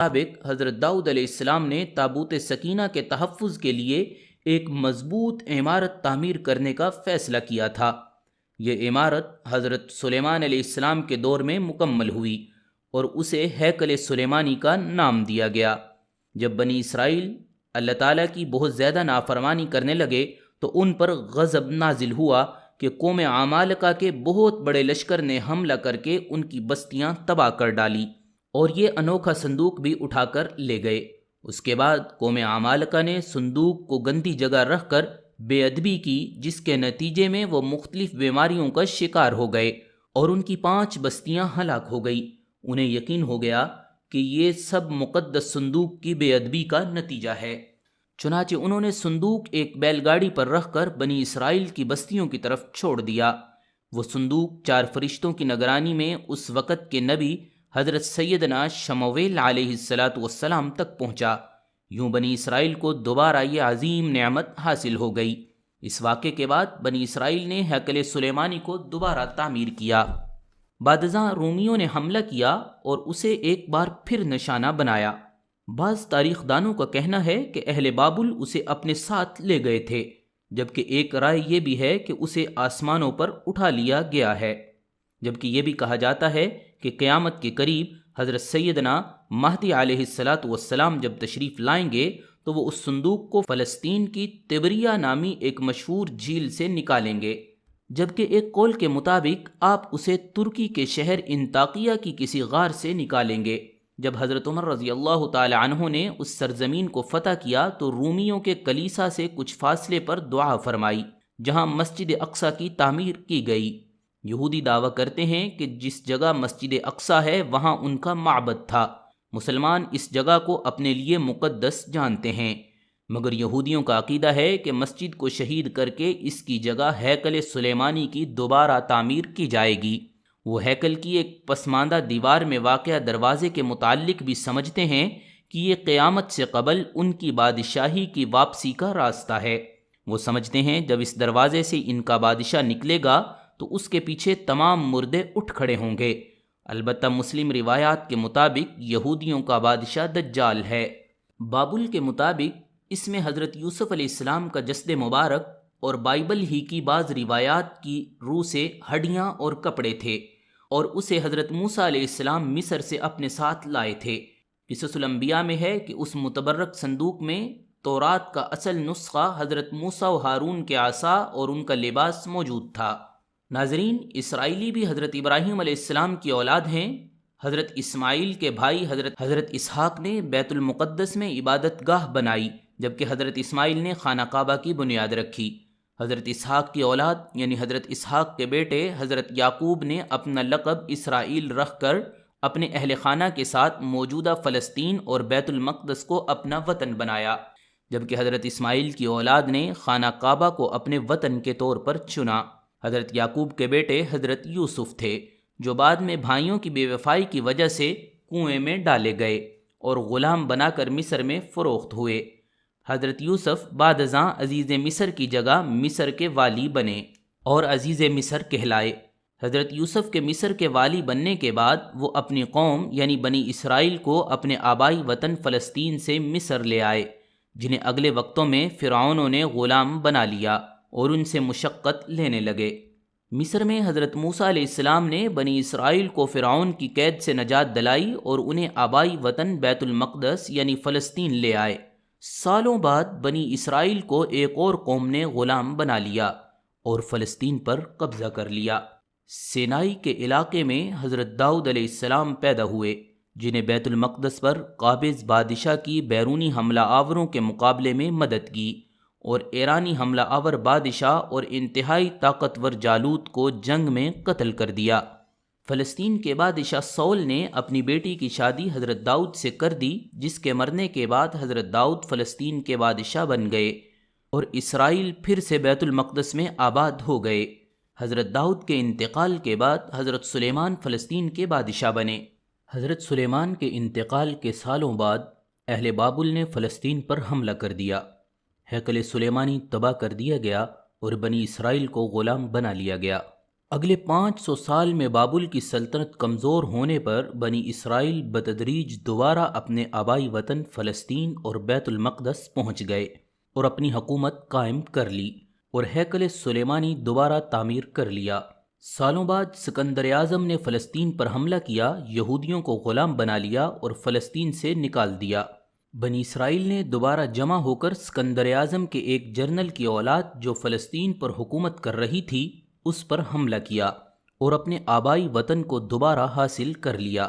مطابق حضرت داؤد علیہ السلام نے تابوت سکینہ کے تحفظ کے لیے ایک مضبوط عمارت تعمیر کرنے کا فیصلہ کیا تھا۔ یہ عمارت حضرت سلیمان علیہ السلام کے دور میں مکمل ہوئی اور اسے ہیکل سلیمانی کا نام دیا گیا۔ جب بنی اسرائیل اللہ تعالیٰ کی بہت زیادہ نافرمانی کرنے لگے تو ان پر غضب نازل ہوا کہ قوم عمالقہ کے بہت بڑے لشکر نے حملہ کر کے ان کی بستیاں تباہ کر ڈالی اور یہ انوکھا صندوق بھی اٹھا کر لے گئے۔ اس کے بعد قوم عمالقہ نے صندوق کو گندی جگہ رکھ کر بے ادبی کی، جس کے نتیجے میں وہ مختلف بیماریوں کا شکار ہو گئے اور ان کی 5 بستیاں ہلاک ہو گئی۔ انہیں یقین ہو گیا کہ یہ سب مقدس صندوق کی بے ادبی کا نتیجہ ہے، چنانچہ انہوں نے صندوق ایک بیل گاڑی پر رکھ کر بنی اسرائیل کی بستیوں کی طرف چھوڑ دیا۔ وہ صندوق 4 فرشتوں کی نگرانی میں اس وقت کے نبی حضرت سیدنا شمویل علیہ السلام تک پہنچا۔ یوں بنی اسرائیل کو دوبارہ یہ عظیم نعمت حاصل ہو گئی۔ اس واقعے کے بعد بنی اسرائیل نے ہیکل سلیمانی کو دوبارہ تعمیر کیا۔ بعد ازاں رومیوں نے حملہ کیا اور اسے ایک بار پھر نشانہ بنایا۔ بعض تاریخ دانوں کا کہنا ہے کہ اہل بابل اسے اپنے ساتھ لے گئے تھے، جبکہ ایک رائے یہ بھی ہے کہ اسے آسمانوں پر اٹھا لیا گیا ہے۔ جبکہ یہ بھی کہا جاتا ہے کہ قیامت کے قریب حضرت سیدنا مہدی علیہ السلام جب تشریف لائیں گے تو وہ اس صندوق کو فلسطین کی تبریہ نامی ایک مشہور جھیل سے نکالیں گے، جبکہ ایک قول کے مطابق آپ اسے ترکی کے شہر انطاکیہ کی کسی غار سے نکالیں گے۔ جب حضرت عمر رضی اللہ تعالی عنہ نے اس سرزمین کو فتح کیا تو رومیوں کے کلیسا سے کچھ فاصلے پر دعا فرمائی، جہاں مسجد اقصی کی تعمیر کی گئی۔ یہودی دعویٰ کرتے ہیں کہ جس جگہ مسجد اقصی ہے وہاں ان کا معبد تھا۔ مسلمان اس جگہ کو اپنے لیے مقدس جانتے ہیں، مگر یہودیوں کا عقیدہ ہے کہ مسجد کو شہید کر کے اس کی جگہ ہیکل سلیمانی کی دوبارہ تعمیر کی جائے گی۔ وہ ہیکل کی ایک پسماندہ دیوار میں واقع دروازے کے متعلق بھی سمجھتے ہیں کہ یہ قیامت سے قبل ان کی بادشاہی کی واپسی کا راستہ ہے۔ وہ سمجھتے ہیں جب اس دروازے سے ان کا بادشاہ نکلے گا تو اس کے پیچھے تمام مردے اٹھ کھڑے ہوں گے۔ البتہ مسلم روایات کے مطابق یہودیوں کا بادشاہ دجال ہے۔ بابل کے مطابق اس میں حضرت یوسف علیہ السلام کا جسد مبارک اور بائبل ہی کی بعض روایات کی روح سے ہڈیاں اور کپڑے تھے، اور اسے حضرت موسیٰ علیہ السلام مصر سے اپنے ساتھ لائے تھے۔ قصص الانبیاء میں ہے کہ اس متبرک صندوق میں تورات کا اصل نسخہ حضرت موسیٰ و ہارون کے عصا اور ان کا لباس موجود تھا۔ ناظرین، اسرائیلی بھی حضرت ابراہیم علیہ السلام کی اولاد ہیں۔ حضرت اسماعیل کے بھائی حضرت اسحاق نے بیت المقدس میں عبادت گاہ بنائی، جبکہ حضرت اسماعیل نے خانہ کعبہ کی بنیاد رکھی۔ حضرت اسحاق کی اولاد یعنی حضرت اسحاق کے بیٹے حضرت یعقوب نے اپنا لقب اسرائیل رکھ کر اپنے اہل خانہ کے ساتھ موجودہ فلسطین اور بیت المقدس کو اپنا وطن بنایا، جبکہ حضرت اسماعیل کی اولاد نے خانہ کعبہ کو اپنے وطن کے طور پر چنا۔ حضرت یعقوب کے بیٹے حضرت یوسف تھے، جو بعد میں بھائیوں کی بے وفائی کی وجہ سے کنویں میں ڈالے گئے اور غلام بنا کر مصر میں فروخت ہوئے۔ حضرت یوسف بعد ازاں عزیز مصر کی جگہ مصر کے والی بنے اور عزیز مصر کہلائے۔ حضرت یوسف کے مصر کے والی بننے کے بعد وہ اپنی قوم یعنی بنی اسرائیل کو اپنے آبائی وطن فلسطین سے مصر لے آئے، جنہیں اگلے وقتوں میں فرعونوں نے غلام بنا لیا اور ان سے مشقت لینے لگے۔ مصر میں حضرت موسیٰ علیہ السلام نے بنی اسرائیل کو فرعون کی قید سے نجات دلائی اور انہیں آبائی وطن بیت المقدس یعنی فلسطین لے آئے۔ سالوں بعد بنی اسرائیل کو ایک اور قوم نے غلام بنا لیا اور فلسطین پر قبضہ کر لیا۔ سینائی کے علاقے میں حضرت داؤد علیہ السلام پیدا ہوئے، جنہیں بیت المقدس پر قابض بادشاہ کی بیرونی حملہ آوروں کے مقابلے میں مدد کی اور ایرانی حملہ آور بادشاہ اور انتہائی طاقتور جالوت کو جنگ میں قتل کر دیا۔ فلسطین کے بادشاہ سول نے اپنی بیٹی کی شادی حضرت داؤد سے کر دی، جس کے مرنے کے بعد حضرت داؤد فلسطین کے بادشاہ بن گئے اور اسرائیل پھر سے بیت المقدس میں آباد ہو گئے۔ حضرت داؤد کے انتقال کے بعد حضرت سلیمان فلسطین کے بادشاہ بنے۔ حضرت سلیمان کے انتقال کے سالوں بعد اہل بابل نے فلسطین پر حملہ کر دیا، ہیکل سلیمانی تباہ کر دیا گیا اور بنی اسرائیل کو غلام بنا لیا گیا۔ اگلے 500 سال میں بابل کی سلطنت کمزور ہونے پر بنی اسرائیل بتدریج دوبارہ اپنے آبائی وطن فلسطین اور بیت المقدس پہنچ گئے اور اپنی حکومت قائم کر لی اور ہیکل سلیمانی دوبارہ تعمیر کر لیا۔ سالوں بعد سکندر اعظم نے فلسطین پر حملہ کیا، یہودیوں کو غلام بنا لیا اور فلسطین سے نکال دیا۔ بنی اسرائیل نے دوبارہ جمع ہو کر سکندر اعظم کے ایک جنرل کی اولاد جو فلسطین پر حکومت کر رہی تھی اس پر حملہ کیا اور اپنے آبائی وطن کو دوبارہ حاصل کر لیا۔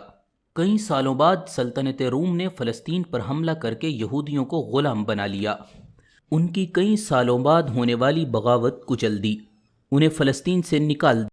کئی سالوں بعد سلطنت روم نے فلسطین پر حملہ کر کے یہودیوں کو غلام بنا لیا۔ ان کی کئی سالوں بعد ہونے والی بغاوت کچل دی، انہیں فلسطین سے نکال